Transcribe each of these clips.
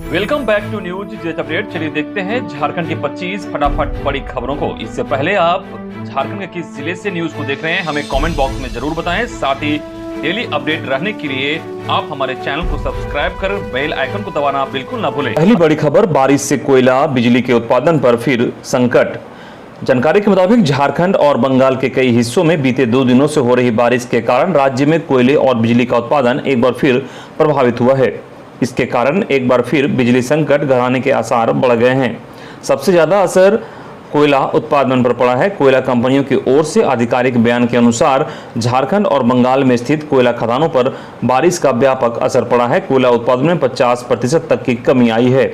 Welcome back to news jet update. चलिए देखते हैं झारखंड की 25 फटाफट बड़ी खबरों को। इससे पहले आप झारखंड के किस जिले से न्यूज को देख रहे हैं हमें कमेंट बॉक्स में जरूर बताएं। साथ ही डेली अपडेट रहने के लिए आप हमारे चैनल को सब्सक्राइब कर बेल आइकन को दबाना बिल्कुल ना भूलें। पहली बड़ी खबर, बारिश से कोयला बिजली के उत्पादन पर फिर संकट। जानकारी के मुताबिक झारखंड और बंगाल के कई हिस्सों में बीते 2 दिनों से हो रही बारिश के कारण राज्य में कोयले और बिजली का उत्पादन एक बार फिर प्रभावित हुआ है। इसके कारण एक बार फिर बिजली संकट गहराने के आसार बढ़ गए हैं। सबसे ज्यादा असर कोयला उत्पादन पर पड़ा है। कोयला कंपनियों की ओर से आधिकारिक बयान के अनुसार झारखंड और बंगाल में स्थित कोयला खदानों पर बारिश का व्यापक असर पड़ा है। कोयला उत्पादन में 50% तक की कमी आई है।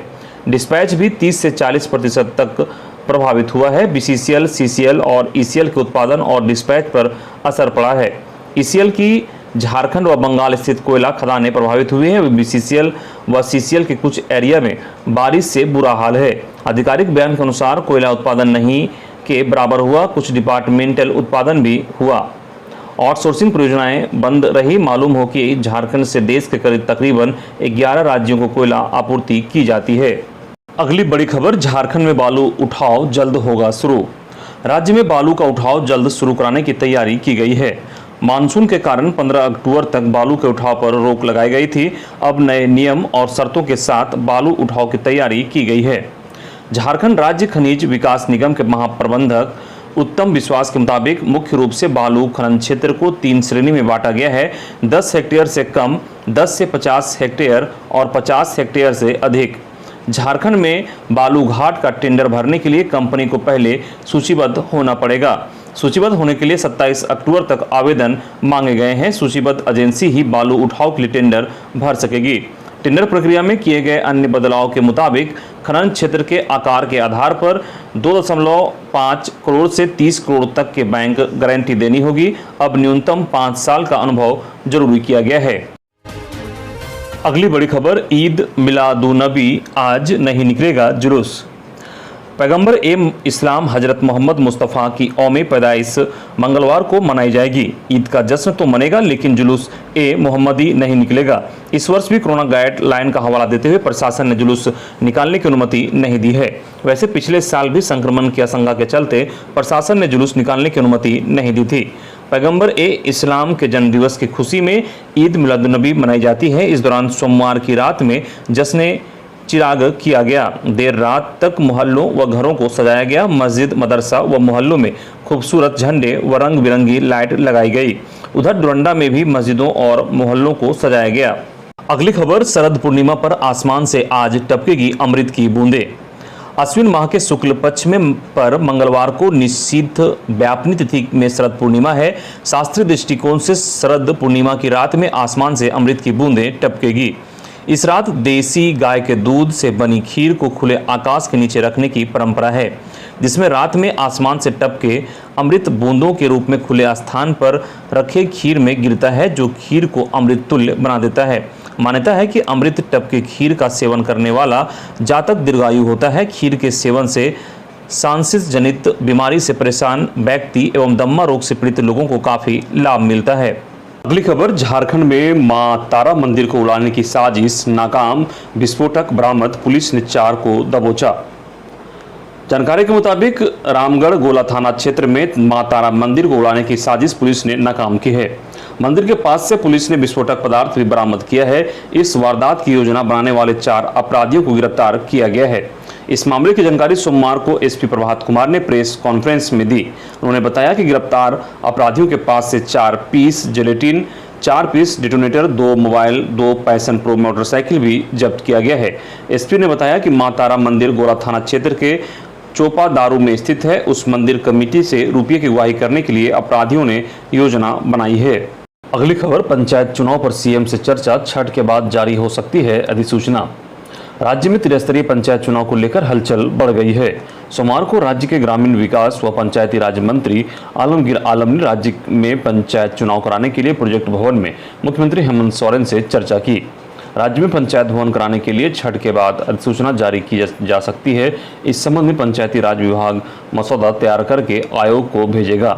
डिस्पैच भी 30 से 40% तक प्रभावित हुआ है। बीसीसीएल, सीसीएल और ईसीएल के उत्पादन और डिस्पैच पर असर पड़ा है। ईसीएल की झारखंड व बंगाल स्थित कोयला खदानें प्रभावित हुई हैं। बीसीसीएल व सीसीएल के कुछ एरिया में बारिश से बुरा हाल है। आधिकारिक बयान के अनुसार कोयला उत्पादन नहीं के बराबर हुआ। कुछ डिपार्टमेंटल उत्पादन भी हुआ। आउटसोर्सिंग परियोजनाएं बंद रही। मालूम हो कि झारखंड से देश के करीब तकरीबन 11 राज्यों को कोयला आपूर्ति की जाती है। अगली बड़ी खबर, झारखंड में बालू उठाव जल्द होगा शुरू। राज्य में बालू का उठाव जल्द शुरू कराने की तैयारी की गई है। मानसून के कारण 15 अक्टूबर तक बालू के उठाव पर रोक लगाई गई थी। अब नए नियम और शर्तों के साथ बालू उठाव की तैयारी की गई है। झारखंड राज्य खनिज विकास निगम के महाप्रबंधक उत्तम विश्वास के मुताबिक मुख्य रूप से बालू खनन क्षेत्र को 3 श्रेणी में बांटा गया है। 10 हेक्टेयर से कम, 10 से 50 हेक्टेयर और 50 हेक्टेयर से अधिक। झारखंड में बालू घाट का टेंडर भरने के लिए कंपनी को पहले सूचीबद्ध होना पड़ेगा। सूचीबद्ध होने के लिए 27 अक्टूबर तक आवेदन मांगे गए हैं। सूचीबद्ध एजेंसी ही बालू उठाव के लिए टेंडर भर सकेगी। टेंडर प्रक्रिया में किए गए अन्य बदलाव के मुताबिक खनन क्षेत्र के आकार के आधार पर 2.5 करोड़ से 30 करोड़ तक के बैंक गारंटी देनी होगी। अब न्यूनतम 5 साल का अनुभव जरूरी किया गया है। अगली बड़ी खबर, ईद मिलादुन्नबी आज नहीं निकलेगा जुलूस। पैगंबर इस्लाम हजरत मोहम्मद मुस्तफ़ा की औम पैदाइश मंगलवार को मनाई जाएगी। ईद का जश्न तो मनेगा लेकिन जुलूस मोहम्मदी नहीं निकलेगा। इस वर्ष भी कोरोना गाइडलाइन का हवाला देते हुए प्रशासन ने जुलूस निकालने की अनुमति नहीं दी है। वैसे पिछले साल भी संक्रमण की आशंका के चलते प्रशासन ने जुलूस निकालने की अनुमति नहीं दी थी। पैगंबर इस्लाम के जन्म दिवस की खुशी में ईद मिलादुन्नबी मनाई जाती है। इस दौरान सोमवार की रात में जश्न चिराग किया गया। देर रात तक मोहल्लों व घरों को सजाया गया। मस्जिद, मदरसा व मोहल्लों में खूबसूरत झंडे व रंग बिरंगी लाइट लगाई गई। उधर डोरंडा में भी मस्जिदों और मोहल्लों को सजाया गया। अगली खबर, शरद पूर्णिमा पर आसमान से आज टपकेगी अमृत की बूंदें। अश्विन माह के शुक्ल पक्ष में पर मंगलवार को निश्चित व्यापनी तिथि में शरद पूर्णिमा है। शास्त्रीय दृष्टिकोण से शरद पूर्णिमा की रात में आसमान से अमृत की बूंदें टपकेगी। इस रात देसी गाय के दूध से बनी खीर को खुले आकाश के नीचे रखने की परंपरा है, जिसमें रात में आसमान से टपके अमृत बूंदों के रूप में खुले स्थान पर रखे खीर में गिरता है, जो खीर को अमृत तुल्य बना देता है। मान्यता है कि अमृत टपके खीर का सेवन करने वाला जातक दीर्घायु होता है। खीर के सेवन से सांसिस जनित बीमारी से परेशान व्यक्ति एवं दम्मा रोग से पीड़ित लोगों को काफी लाभ मिलता है। अगली खबर, झारखंड में मां तारा मंदिर को उड़ाने की साजिश नाकाम, विस्फोटक बरामद, पुलिस ने 4 को दबोचा। जानकारी के मुताबिक रामगढ़ गोला थाना क्षेत्र में मां तारा मंदिर को उड़ाने की साजिश पुलिस ने नाकाम की है। मंदिर के पास से पुलिस ने विस्फोटक पदार्थ भी बरामद किया है। इस वारदात की योजना बनाने वाले 4 अपराधियों को गिरफ्तार किया गया है। इस मामले की जानकारी सोमवार को एसपी प्रभात कुमार ने प्रेस कॉन्फ्रेंस में दी। उन्होंने बताया कि गिरफ्तार अपराधियों के पास से 4 piece gelatin, 4 piece detonator, 2 mobile, 2 Passion Pro motorcycle भी जब्त किया गया है। एसपी ने बताया कि मां तारा मंदिर गोला थाना क्षेत्र के चोपा दारू में स्थित है। उस मंदिर कमेटी से रुपये की उगाही करने के लिए अपराधियों ने योजना बनाई है। अगली खबर, पंचायत चुनाव पर सीएम से चर्चा, छठ के बाद जारी हो सकती है अधिसूचना। राज्य में त्रिस्तरीय पंचायत चुनाव को लेकर हलचल बढ़ गई है। सोमवार को राज्य के ग्रामीण विकास व पंचायती राज मंत्री आलमगीर आलम ने राज्य में पंचायत चुनाव कराने के लिए प्रोजेक्ट भवन में मुख्यमंत्री हेमंत सोरेन से चर्चा की। राज्य में पंचायत भवन कराने के लिए छठ के बाद अधिसूचना जारी की जा सकती है। इस संबंध में पंचायती राज विभाग मसौदा तैयार करके आयोग को भेजेगा।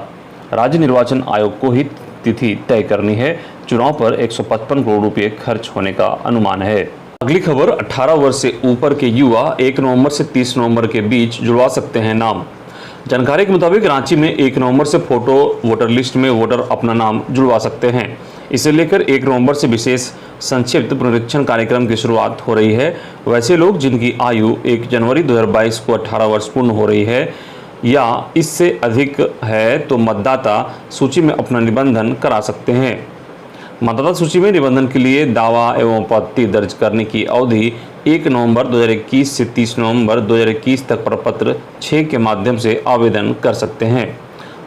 राज्य निर्वाचन आयोग को ही तिथि तय करनी है। चुनाव पर 155 करोड़ रुपए खर्च होने का अनुमान है। अगली खबर, 18 वर्ष से ऊपर के युवा 1 नवंबर से 30 नवंबर के बीच जुड़वा सकते हैं नाम। जानकारी के मुताबिक रांची में 1 नवंबर से फोटो वोटर लिस्ट में वोटर अपना नाम जुड़वा सकते हैं। इसे लेकर 1 नवंबर से विशेष संक्षिप्त पुनरीक्षण कार्यक्रम की शुरुआत हो रही है। वैसे लोग जिनकी आयु 1 जनवरी 2022 को 18 वर्ष पूर्ण हो रही है या इससे अधिक है तो मतदाता सूची में अपना निबंधन करा सकते हैं। मतदाता सूची में निबंधन के लिए दावा एवं आपत्ति दर्ज करने की अवधि 1 नवंबर 2021 से 30 नवंबर 2021 तक प्रपत्र 6 के माध्यम से आवेदन कर सकते हैं।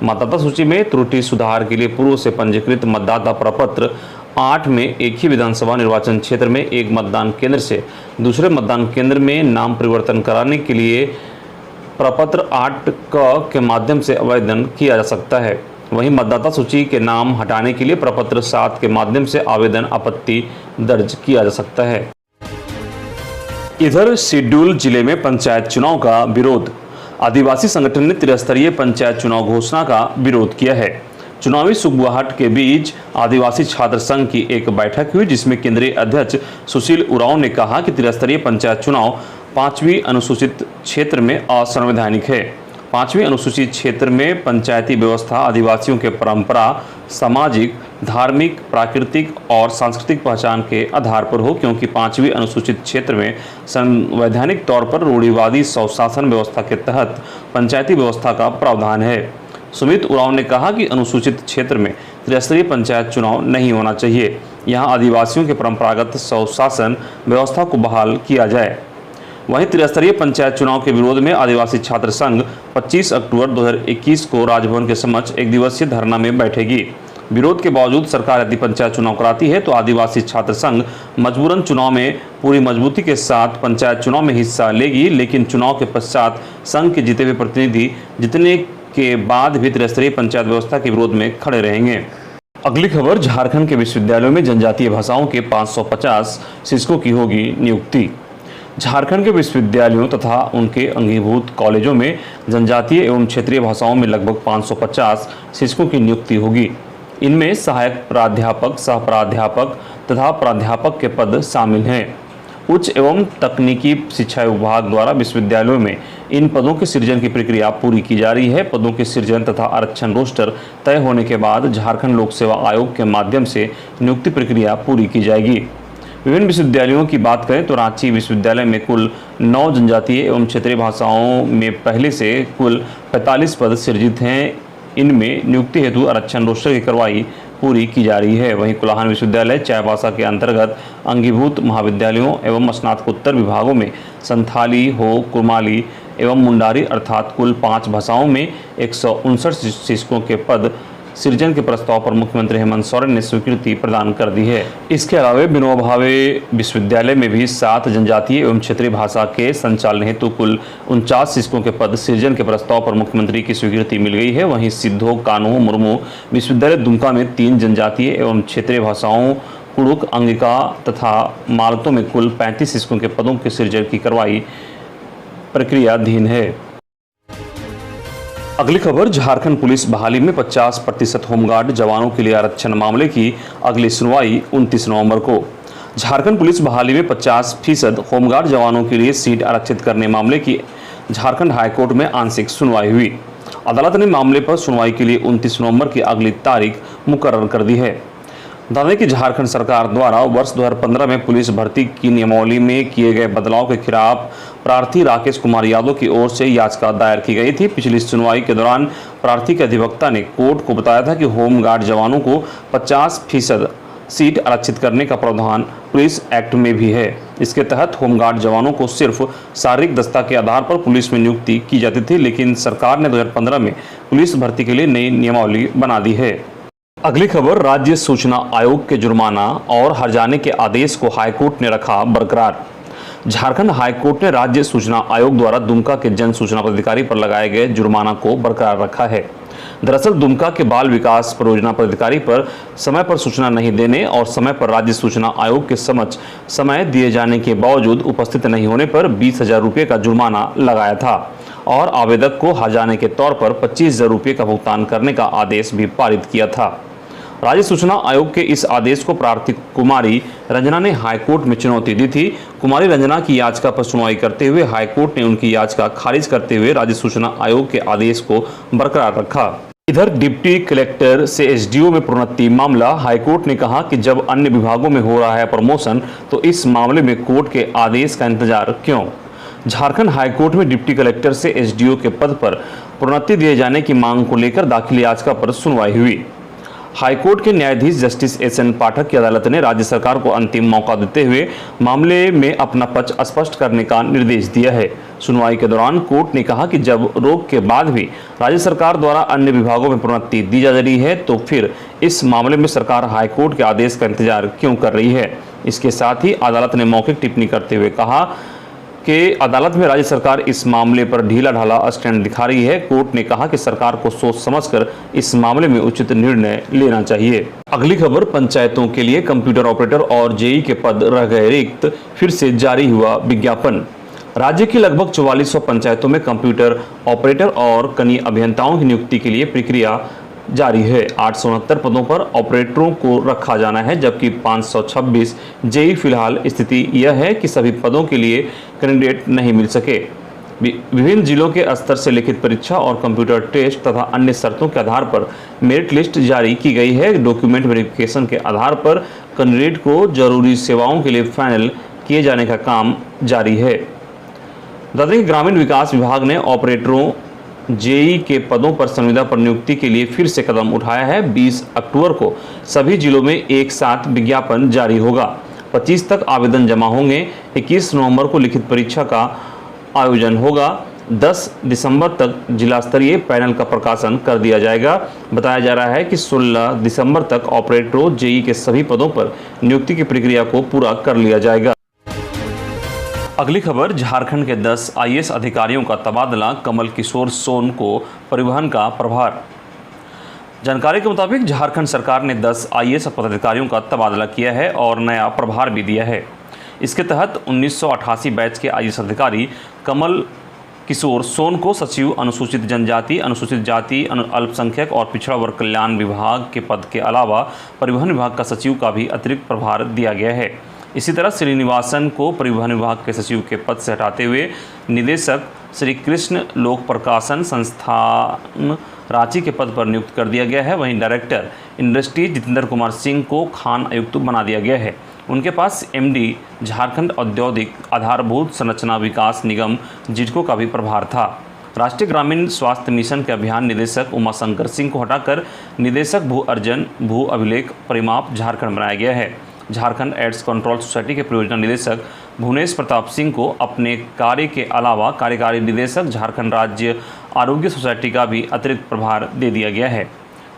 मतदाता सूची में त्रुटि सुधार के लिए पूर्व से पंजीकृत मतदाता प्रपत्र 8 में एक ही विधानसभा निर्वाचन क्षेत्र में एक मतदान केंद्र से दूसरे मतदान केंद्र में नाम परिवर्तन कराने के लिए प्रपत्र 8 के माध्यम से आवेदन किया जा सकता है। वहीं मतदाता सूची के नाम हटाने के लिए प्रपत्र 7 के माध्यम से आवेदन आपत्ति दर्ज किया जा सकता है। इधर शेड्यूल जिले में पंचायत चुनाव का विरोध। आदिवासी संगठन ने त्रिस्तरीय पंचायत चुनाव घोषणा का विरोध किया है। चुनावी सुगबुगाहट के बीच आदिवासी छात्र संघ की एक बैठक हुई, जिसमें केंद्रीय अध्यक्ष सुशील उरांव ने कहा कि त्रिस्तरीय पंचायत चुनाव 5वीं अनुसूचित क्षेत्र में असंवैधानिक है। 5वीं अनुसूचित क्षेत्र में पंचायती व्यवस्था आदिवासियों के परंपरा, सामाजिक, धार्मिक, प्राकृतिक और सांस्कृतिक पहचान के आधार पर हो, क्योंकि 5वीं अनुसूचित क्षेत्र में संवैधानिक तौर पर रूढ़िवादी स्वशासन व्यवस्था के तहत पंचायती व्यवस्था का प्रावधान है। सुमित उरांव ने कहा कि अनुसूचित क्षेत्र में त्रिस्तरीय पंचायत चुनाव नहीं होना चाहिए। यहां आदिवासियों के परंपरागत स्वशासन व्यवस्था को बहाल किया जाए। वहीं त्रिस्तरीय पंचायत चुनाव के विरोध में आदिवासी छात्र संघ 25 अक्टूबर 2021 को राजभवन के समक्ष एक दिवसीय धरना में बैठेगी। विरोध के बावजूद सरकार यदि पंचायत चुनाव कराती है तो आदिवासी छात्र संघ मजबूरन चुनाव में पूरी मजबूती के साथ पंचायत चुनाव में हिस्सा लेगी, लेकिन चुनाव के पश्चात संघ के जीते हुए प्रतिनिधि जीतने के बाद भी त्रिस्तरीय पंचायत व्यवस्था के विरोध में खड़े रहेंगे। अगली खबर, झारखंड के विश्वविद्यालयों में जनजातीय भाषाओं के 550 शिक्षकों की होगी नियुक्ति। झारखंड के विश्वविद्यालयों तथा उनके अंगीभूत कॉलेजों में जनजातीय एवं क्षेत्रीय भाषाओं में लगभग 550 शिक्षकों की नियुक्ति होगी। इनमें सहायक प्राध्यापक, सह प्राध्यापक तथा प्राध्यापक के पद शामिल हैं। उच्च एवं तकनीकी शिक्षा विभाग द्वारा विश्वविद्यालयों में इन पदों के सृजन की प्रक्रिया पूरी की जा रही है। पदों के सृजन तथा आरक्षण रोस्टर तय होने के बाद झारखंड लोक सेवा आयोग के माध्यम से नियुक्ति प्रक्रिया पूरी की जाएगी। विभिन्न विश्वविद्यालयों की बात करें तो रांची विश्वविद्यालय में कुल 9 जनजातीय एवं क्षेत्रीय भाषाओं में पहले से कुल 45 पद सृजित हैं। इनमें नियुक्ति हेतु आरक्षण रोस्टर की कार्रवाई पूरी की जा रही है। वहीं कोल्हान विश्वविद्यालय चाईबासा के अंतर्गत अंगीभूत महाविद्यालयों एवं स्नातकोत्तर विभागों में संथाली, हो, कुमाली एवं मुंडारी अर्थात कुल 5 भाषाओं में 159 शिक्षकों के पद सृजन के प्रस्ताव पर मुख्यमंत्री हेमंत सोरेन ने स्वीकृति प्रदान कर दी है। इसके अलावा विनोबा भावे विश्वविद्यालय में भी 7 जनजातीय एवं क्षेत्रीय भाषा के संचालन हेतु कुल 49 शिक्षकों के पद सृजन के प्रस्ताव पर मुख्यमंत्री की स्वीकृति मिल गई है। वहीं सिद्धो कान्हू मुर्मू विश्वविद्यालय दुमका में 3 जनजातीय एवं क्षेत्रीय भाषाओं कुड़ुक, अंगिका तथा मालतो में कुल 35 शिक्षकों के पदों के सृजन की कार्रवाई प्रक्रियाधीन है। अगली खबर, झारखंड पुलिस बहाली में 50% होमगार्ड जवानों के लिए आरक्षण मामले की अगली सुनवाई 29 नवंबर को। झारखंड पुलिस बहाली में 50% होमगार्ड जवानों के लिए सीट आरक्षित करने मामले की झारखंड हाईकोर्ट में आंशिक सुनवाई हुई। अदालत ने मामले पर सुनवाई के लिए 29 नवंबर की अगली तारीख मुकर्रर कर दी है। बता दें कि झारखंड सरकार द्वारा वर्ष 2015 में पुलिस भर्ती की नियमावली में किए गए बदलाव के खिलाफ प्रार्थी राकेश कुमार यादव की ओर से याचिका दायर की गई थी। पिछली सुनवाई के दौरान प्रार्थी के अधिवक्ता ने कोर्ट को बताया था कि होमगार्ड जवानों को 50% सीट आरक्षित करने का प्रावधान पुलिस एक्ट में भी है। इसके तहत होमगार्ड जवानों को सिर्फ शारीरिक दस्ता के आधार पर पुलिस में नियुक्ति की जाती थी, लेकिन सरकार ने 2015 में पुलिस भर्ती के लिए नई नियमावली बना दी है। अगली खबर, राज्य सूचना आयोग के जुर्माना और हर्जाने के आदेश को हाईकोर्ट ने रखा बरकरार। झारखंड हाईकोर्ट ने राज्य सूचना आयोग द्वारा दुमका के जन सूचना पदाधिकारी पर लगाए गए जुर्माना को बरकरार रखा है। दरअसल दुमका के बाल विकास परियोजना पदाधिकारी पर समय पर सूचना नहीं देने और समय पर राज्य सूचना आयोग के समक्ष समय दिए जाने के बावजूद उपस्थित नहीं होने पर 20,000 रुपये का जुर्माना लगाया था और आवेदक को हर्जाने के तौर पर 25,000 रुपये का भुगतान करने का आदेश भी पारित किया था। राज्य सूचना आयोग के इस आदेश को प्रार्थी कुमारी रंजना ने हाईकोर्ट में चुनौती दी थी। कुमारी रंजना की याचिका पर सुनवाई करते हुए हाईकोर्ट ने उनकी याचिका खारिज करते हुए राज्य सूचना आयोग के आदेश को बरकरार रखा। इधर डिप्टी कलेक्टर से एसडीओ में प्रोन्नति मामला, हाईकोर्ट ने कहा कि जब अन्य विभागों में हो रहा है प्रमोशन तो इस मामले में कोर्ट के आदेश का इंतजार क्यों। झारखंड हाईकोर्ट में डिप्टी कलेक्टर से एसडीओ के पद पर प्रोन्नति दिए जाने की मांग को लेकर दाखिल याचिका पर सुनवाई हुई। हाईकोर्ट के न्यायाधीश जस्टिस एसएन पाठक की अदालत ने राज्य सरकार को अंतिम मौका देते हुए मामले में अपना पक्ष स्पष्ट करने का निर्देश दिया है। सुनवाई के दौरान कोर्ट ने कहा कि जब रोक के बाद भी राज्य सरकार द्वारा अन्य विभागों में प्रोन्नति दी जा रही है तो फिर इस मामले में सरकार हाईकोर्ट के आदेश का इंतजार क्यों कर रही है। इसके साथ ही अदालत ने मौखिक टिप्पणी करते हुए कहा कि अदालत में राज्य सरकार इस मामले पर ढीला ढाला स्टैंड दिखा रही है। कोर्ट ने कहा कि सरकार को सोच समझकर इस मामले में उचित निर्णय लेना चाहिए। अगली खबर, पंचायतों के लिए कंप्यूटर ऑपरेटर और जेई के पद रह गए रिक्त, फिर से जारी हुआ विज्ञापन। राज्य की लगभग 4400 पंचायतों में कंप्यूटर ऑपरेटर और कनीय अभियंताओं की नियुक्ति के लिए प्रक्रिया जारी है। 869 पदों पर ऑपरेटरों को रखा जाना है, जबकि 526 जेई। फिलहाल स्थिति यह है कि सभी पदों के लिए कैंडिडेट नहीं मिल सके। विभिन्न जिलों के स्तर से लिखित परीक्षा और कंप्यूटर टेस्ट तथा अन्य शर्तों के आधार पर मेरिट लिस्ट जारी की गई है। डॉक्यूमेंट वेरिफिकेशन के आधार पर कैंडिडेट को जरूरी सेवाओं के लिए फाइनल किए जाने का काम जारी है। बता दें कि ग्रामीण विकास विभाग ने ऑपरेटरों जेई के पदों पर संविदा पर नियुक्ति के लिए फिर से कदम उठाया है। 20 अक्टूबर को सभी जिलों में एक साथ विज्ञापन जारी होगा। 25 तक आवेदन जमा होंगे। 21 नवंबर को लिखित परीक्षा का आयोजन होगा। 10 दिसंबर तक जिला स्तरीय पैनल का प्रकाशन कर दिया जाएगा। बताया जा रहा है कि 16 दिसंबर तक ऑपरेटरों जेई के सभी पदों पर नियुक्ति की प्रक्रिया को पूरा कर लिया जाएगा। अगली खबर, झारखंड के 10 आईएएस अधिकारियों का तबादला, कमल किशोर सोन को परिवहन का प्रभार। जानकारी के मुताबिक झारखंड सरकार ने 10 आईएएस पदाधिकारियों का तबादला किया है और नया प्रभार भी दिया है। इसके तहत 1988 बैच के आईएएस अधिकारी कमल किशोर सोन को सचिव अनुसूचित जनजाति, अनुसूचित जाति, अल्पसंख्यक और पिछड़ा वर्ग कल्याण विभाग के पद के अलावा परिवहन विभाग का सचिव का भी अतिरिक्त प्रभार दिया गया है। इसी तरह श्रीनिवासन को परिवहन विभाग के सचिव के पद से हटाते हुए निदेशक श्री कृष्ण लोक प्रकाशन संस्थान रांची के पद पर नियुक्त कर दिया गया है। वहीं डायरेक्टर इंडस्ट्रीज जितेंद्र कुमार सिंह को खान आयुक्त बना दिया गया है। उनके पास एमडी झारखंड औद्योगिक आधारभूत संरचना विकास निगम जिटको का भी प्रभार था। राष्ट्रीय ग्रामीण स्वास्थ्य मिशन के अभियान निदेशक उमाशंकर सिंह को हटाकर निदेशक भू अर्जन भू अभिलेख परिमाप झारखंड बनाया गया है। झारखंड एड्स कंट्रोल सोसाइटी के परियोजना निदेशक भुवनेश प्रताप सिंह को अपने कार्य के अलावा कार्यकारी निदेशक झारखंड राज्य आरोग्य सोसाइटी का भी अतिरिक्त प्रभार दे दिया गया है।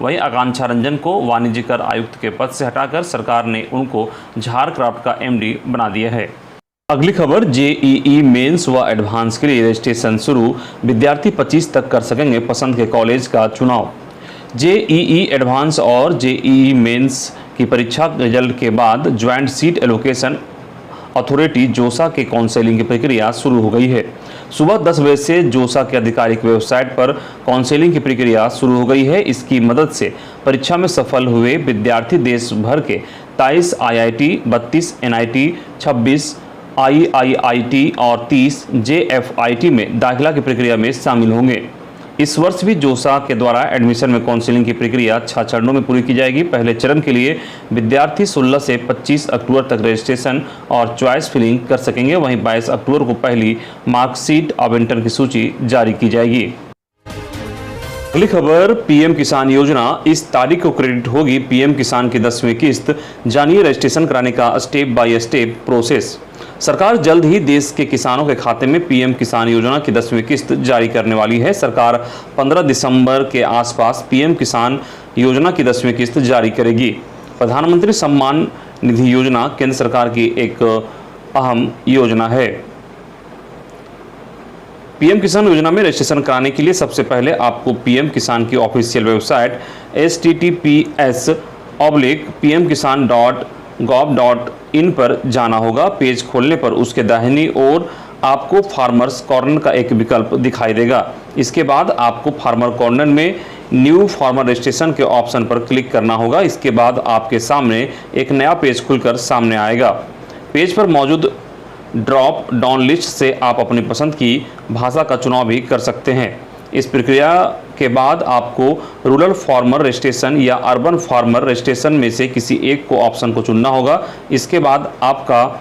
वहीं आकांक्षा रंजन को वाणिज्य कर आयुक्त के पद से हटाकर सरकार ने उनको झारक्राफ्ट का एमडी बना दिया है। अगली खबर, जेईई मेंस व एडवांस के लिए रजिस्ट्रेशन शुरू, विद्यार्थी 25 तक कर सकेंगे पसंद के कॉलेज का चुनाव। जेईई एडवांस और जेईई मेंस की परीक्षा रिजल्ट के बाद ज्वाइंट सीट एलोकेशन अथॉरिटी जोसा के काउंसलिंग की प्रक्रिया शुरू हो गई है। सुबह 10 बजे से जोसा के आधिकारिक वेबसाइट पर काउंसलिंग की प्रक्रिया शुरू हो गई है। इसकी मदद से परीक्षा में सफल हुए विद्यार्थी देश भर के 23 आईआईटी, 32 एनआईटी, 26 आईआईआईटी और 30 जेएफआईटी में दाखिला की प्रक्रिया में शामिल होंगे। इस वर्ष भी जोसा के द्वारा एडमिशन में काउंसलिंग की प्रक्रिया 6 चरणों में पूरी की जाएगी। पहले चरण के लिए विद्यार्थी 16 से 25 अक्टूबर तक रजिस्ट्रेशन और चॉइस फिलिंग कर सकेंगे। वहीं 22 अक्टूबर को पहली मार्कशीट आवंटन की सूची जारी की जाएगी। अगली खबर, पीएम किसान योजना, इस तारीख को क्रेडिट होगी पीएम किसान की 10वीं किस्त। जानिए रजिस्ट्रेशन कराने का स्टेप बाय स्टेप प्रोसेस। सरकार जल्द ही देश के किसानों के खाते में पीएम किसान योजना की 10वीं किस्त जारी करने वाली है। सरकार 15 दिसंबर के आसपास पीएम किसान योजना की 10वीं किस्त जारी करेगी। प्रधानमंत्री सम्मान निधि योजना केंद्र सरकार की एक अहम योजना है। पीएम किसान योजना में रजिस्ट्रेशन कराने के लिए सबसे पहले आपको पीएम किसान की ऑफिशियल वेबसाइट https://pmkisan.gov.in पर जाना होगा। पेज खोलने पर उसके दाहिनी ओर आपको फार्मर्स कॉर्नर का एक विकल्प दिखाई देगा। इसके बाद आपको फार्मर कॉर्नर में न्यू फार्मर रजिस्ट्रेशन के ऑप्शन पर क्लिक करना होगा। इसके बाद आपके सामने एक नया पेज खुलकर सामने आएगा। पेज पर मौजूद ड्रॉप डाउन लिस्ट से आप अपनी पसंद की भाषा का चुनाव भी कर सकते हैं। इस प्रक्रिया के बाद आपको रूरल फार्मर रजिस्ट्रेशन या अर्बन फार्मर रजिस्ट्रेशन में से किसी एक को ऑप्शन को चुनना होगा। इसके बाद आपका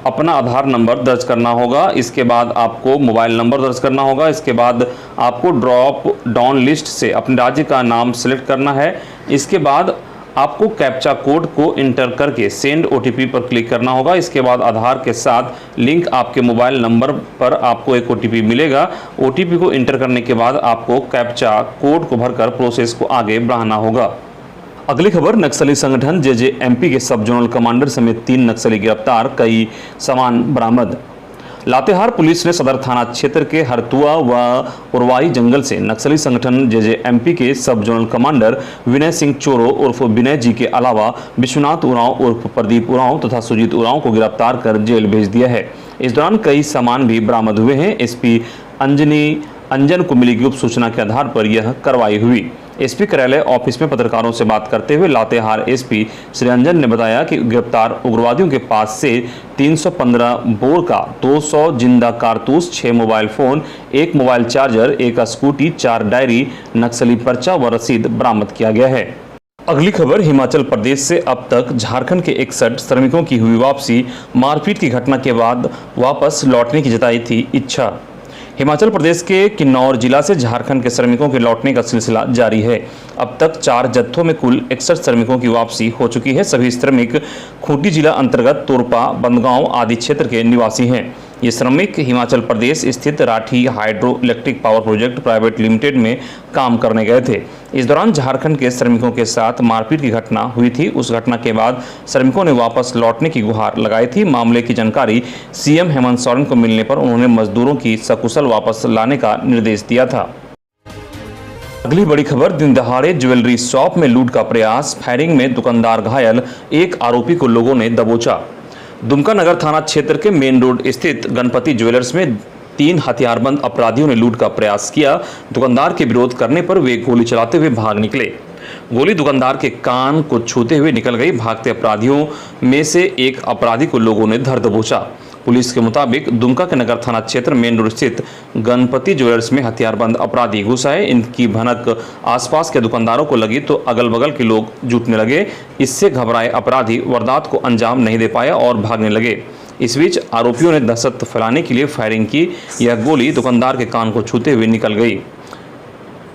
अपना आधार नंबर दर्ज करना होगा। इसके बाद आपको मोबाइल नंबर दर्ज करना होगा। इसके बाद आपको ड्रॉप डाउन लिस्ट से अपने राज्य का नाम सेलेक्ट करना है। इसके बाद आपको कैप्चा कोड को इंटर करके सेंड ओटीपी पर क्लिक करना होगा। इसके बाद आधार के साथ लिंक आपके मोबाइल नंबर पर आपको एक ओटीपी मिलेगा। ओटीपी को इंटर करने के बाद आपको कैप्चा कोड को भरकर प्रोसेस को आगे बढ़ाना होगा। अगली खबर, नक्सली संगठन जेजेएमपी के सब जोनल कमांडर समेत 3 नक्सली गिरफ्तार, कई सामान बरामद। लातेहार पुलिस ने सदर थाना क्षेत्र के हरतुआ व उरवाई जंगल से नक्सली संगठन जेजेएमपी के सब जोनल कमांडर विनय सिंह चोरो उर्फ विनय जी के अलावा विश्वनाथ उरांव उर्फ प्रदीप उरांव तथा सुजीत उरांव को गिरफ्तार कर जेल भेज दिया है। इस दौरान कई सामान भी बरामद हुए हैं। एसपी अंजन को मिली गुप्त सूचना के आधार पर यह कार्रवाई हुई। एसपी कार्यालय ऑफिस में पत्रकारों से बात करते हुए लातेहार एसपी श्री अंजन ने बताया कि गिरफ्तार उग्रवादियों के पास से 315 बोर का 200 जिंदा कारतूस, 6 mobile phone, 1 mobile charger, 1 scooty, 4 diary, नक्सली पर्चा व रसीद बरामद किया गया है। अगली खबर, हिमाचल प्रदेश से अब तक झारखंड के 61 श्रमिकों की हुई वापसी। मारपीट की घटना के बाद वापस लौटने की जताई थी इच्छा। हिमाचल प्रदेश के किन्नौर जिला से झारखंड के श्रमिकों के लौटने का सिलसिला जारी है। अब तक 4 जत्थों में कुल 61 श्रमिकों की वापसी हो चुकी है। सभी श्रमिक खूंटी जिला अंतर्गत तोरपा, बंदगांव आदि क्षेत्र के निवासी हैं। ये श्रमिक हिमाचल प्रदेश स्थित Rathi hydro electric power project private limited में काम करने गए थे। इस दौरान झारखंड के श्रमिकों के साथ मारपीट की घटना हुई थी। उस घटना के बाद श्रमिकों ने वापस लौटने की गुहार लगाई थी। मामले की जानकारी सीएम हेमंत सोरेन को मिलने पर उन्होंने मजदूरों की सकुशल वापस लाने का निर्देश दिया था। अगली बड़ी खबर, दिन दहाड़े ज्वेलरी शॉप में लूट का प्रयास, फायरिंग में दुकानदार घायल, एक आरोपी को लोगों ने दबोचा। दुमका नगर थाना क्षेत्र के मेन रोड स्थित गणपति ज्वेलर्स में 3 हथियारबंद अपराधियों ने लूट का प्रयास किया। दुकानदार के विरोध करने पर वे गोली चलाते हुए भाग निकले। गोली दुकानदार के कान को छूते हुए निकल गई। भागते अपराधियों में से एक अपराधी को लोगों ने धर दबोचा। पुलिस के मुताबिक दुमका के नगर थाना क्षेत्र मेन रोड स्थित गणपति ज्वेलर्स में हथियारबंद अपराधी घुस आए। इनकी भनक आसपास के दुकानदारों को लगी तो अगल बगल के लोग जुटने लगे। इससे घबराए अपराधी वारदात को अंजाम नहीं दे पाया और भागने लगे। इस बीच आरोपियों ने दहशत फैलाने के लिए फायरिंग की। यह गोली दुकानदार के कान को छूते हुए निकल गई।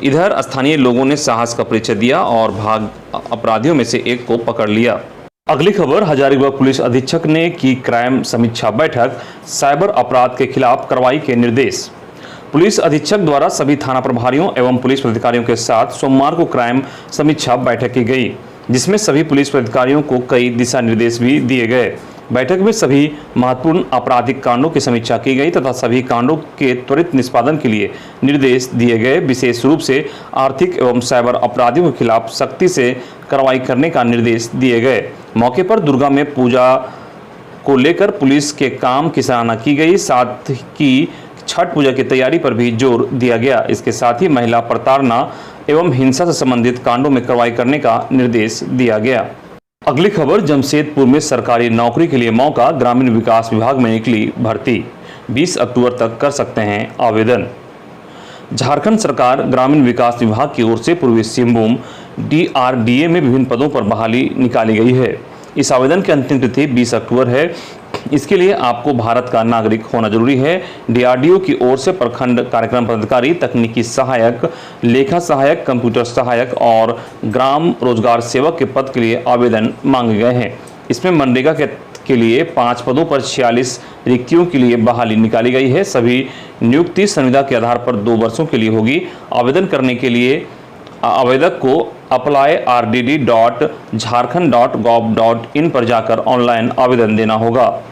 इधर स्थानीय लोगों ने साहस का परिचय दिया और भाग अपराधियों में से एक को पकड़ लिया। अगली खबर, हजारीबाग पुलिस अधीक्षक ने की क्राइम समीक्षा बैठक, साइबर अपराध के खिलाफ कार्रवाई के निर्देश। पुलिस अधीक्षक द्वारा सभी थाना प्रभारियों एवं पुलिस अधिकारियों के साथ सोमवार को क्राइम समीक्षा बैठक की गई, जिसमें सभी पुलिस अधिकारियों को कई दिशा निर्देश भी दिए गए। बैठक में सभी महत्वपूर्ण आपराधिक कांडों की समीक्षा की गई तथा सभी कांडों के त्वरित निष्पादन के लिए निर्देश दिए गए। विशेष रूप से आर्थिक एवं साइबर अपराधियों के खिलाफ सख्ती से कार्रवाई करने का निर्देश दिए गए। मौके पर दुर्गा में पूजा को लेकर पुलिस के काम की सराहना की गई। साथ ही छठ पूजा की तैयारी पर भी जोर दिया गया। इसके साथ ही महिला प्रताड़ना एवं हिंसा से संबंधित कांडों में कार्रवाई करने का निर्देश दिया गया। अगली खबर, जमशेदपुर में सरकारी नौकरी के लिए मौका, ग्रामीण विकास विभाग में निकली भर्ती, 20 अक्टूबर तक कर सकते हैं आवेदन। झारखंड सरकार ग्रामीण विकास विभाग की ओर से पूर्वी सिंहभूम DRDA में विभिन्न पदों पर बहाली निकाली गई है। इस आवेदन की अंतिम तिथि 20 अक्टूबर है। इसके लिए आपको भारत का नागरिक होना जरूरी है। DRDO की ओर से प्रखंड कार्यक्रम पदाधिकारी, तकनीकी सहायक, लेखा सहायक, कंप्यूटर सहायक और ग्राम रोजगार सेवक के पद के लिए आवेदन मांगे गए हैं। इसमें मनरेगा के लिए 5 पदों पर 46 रिक्तियों के लिए बहाली निकाली गई है। सभी नियुक्ति संविदा के आधार पर 2 वर्षों के लिए होगी। आवेदन करने के लिए आवेदक को apply.rdd.jharkhand.gov.in पर जाकर ऑनलाइन आवेदन देना होगा।